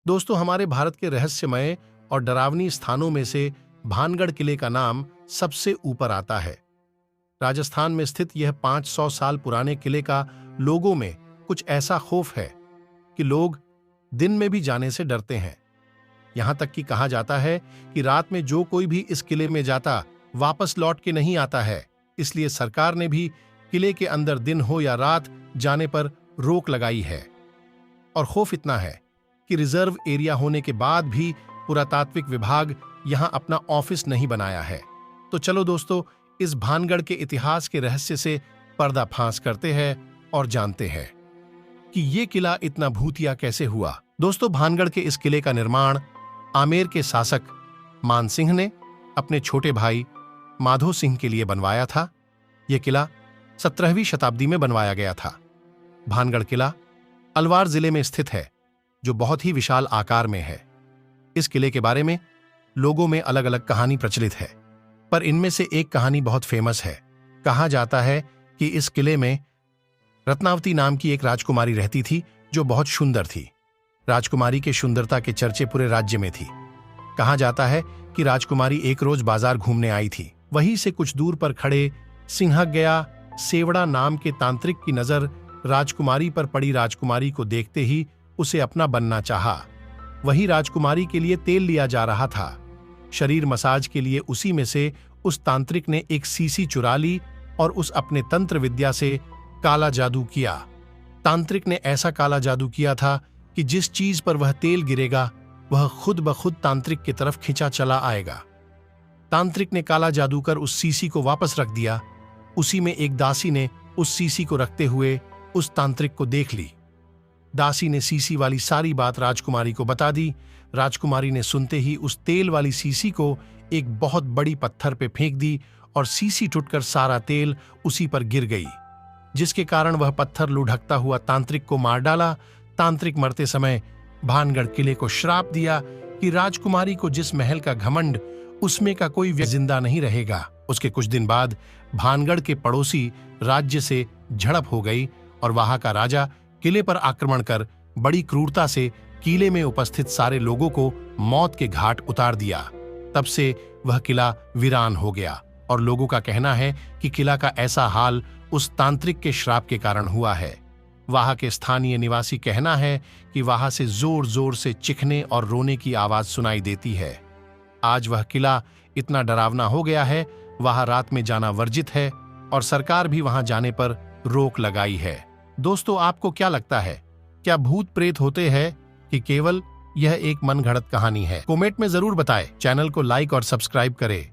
दोस्तों, हमारे भारत के रहस्यमय और डरावनी स्थानों में से भानगढ़ किले का नाम सबसे ऊपर आता है। राजस्थान में स्थित यह 500 साल पुराने किले का लोगों में कुछ ऐसा खौफ है कि लोग दिन में भी जाने से डरते हैं। यहां तक कि कहा जाता है कि रात में जो कोई भी इस किले में जाता वापस लौट के नहीं आता है। इसलिए सरकार ने भी किले के अंदर दिन हो या रात जाने पर रोक लगाई है। और खौफ इतना है कि रिजर्व एरिया होने के बाद भी पुरातात्विक विभाग यहां अपना ऑफिस नहीं बनाया है। तो चलो दोस्तों, इस भानगढ़ के इतिहास के रहस्य से पर्दाफाश करते हैं और जानते हैं कि ये किला इतना भूतिया कैसे हुआ। दोस्तों, भानगढ़ के इस किले का निर्माण आमेर के शासक मान सिंह ने अपने छोटे भाई माधो सिंह के लिए बनवाया था। यह किला 17वीं शताब्दी में बनवाया गया था। भानगढ़ किला अलवार जिले में स्थित है, जो बहुत ही विशाल आकार में है। इस किले के बारे में लोगों में अलग अलग कहानी प्रचलित है, पर इनमें से एक कहानी बहुत फेमस है। कहा जाता है कि इस किले में रत्नावती नाम की एक राजकुमारी रहती थी, जो बहुत सुंदर थी। राजकुमारी के सुंदरता के चर्चे पूरे राज्य में थी। कहा जाता है कि राजकुमारी एक रोज बाजार घूमने आई थी। वहीं से कुछ दूर पर खड़े सिंहक गया सेवड़ा नाम के तांत्रिक की नजर राजकुमारी पर पड़ी। राजकुमारी को देखते ही उसे अपना बनना चाहा। वहीं राजकुमारी के लिए तेल लिया जा रहा था। शरीर मसाज के लिए उसी में से उस तांत्रिक ने एक सीसी चुरा ली और उस अपने तंत्र विद्या से काला जादू किया। तांत्रिक ने ऐसा काला जादू किया था कि जिस चीज पर वह तेल गिरेगा वह खुद ब खुद तांत्रिक की तरफ खिंचा चला आएगा। तांत्रिक ने काला जादू कर उस सीसी को वापस रख दिया। उसी में एक दासी ने उस सीसी को रखते हुए उस तांत्रिक को देख ली। दासी ने सीसी वाली सारी बात राजकुमारी को बता दी। राजकुमारी ने सुनते ही उस तेल वाली सीसी को एक बहुत बड़ी पत्थर पे फेंक दी और सीसी टूटकर सारा तेल उसी पर गिर गई, जिसके कारण वह पत्थर लुढ़कता हुआ तांत्रिक को मार डाला। तांत्रिक मरते समय भानगढ़ किले को श्राप दिया कि राजकुमारी को जिस महल का घमंड, उसमें का कोई व्यक्ति जिंदा नहीं रहेगा। उसके कुछ दिन बाद भानगढ़ के पड़ोसी राज्य से झड़प हो गई और वहां का राजा किले पर आक्रमण कर बड़ी क्रूरता से किले में उपस्थित सारे लोगों को मौत के घाट उतार दिया। तब से वह किला वीरान हो गया और लोगों का कहना है कि किला का ऐसा हाल उस तांत्रिक के श्राप के कारण हुआ है। वहां के स्थानीय निवासी कहना है कि वहां से जोर जोर से चिखने और रोने की आवाज सुनाई देती है। आज वह किला इतना डरावना हो गया है, वहां रात में जाना वर्जित है और सरकार भी वहां जाने पर रोक लगाई है। दोस्तों, आपको क्या लगता है, क्या भूत प्रेत होते हैं कि केवल यह एक मनगढ़ंत कहानी है? कमेंट में जरूर बताएं। चैनल को लाइक और सब्सक्राइब करें।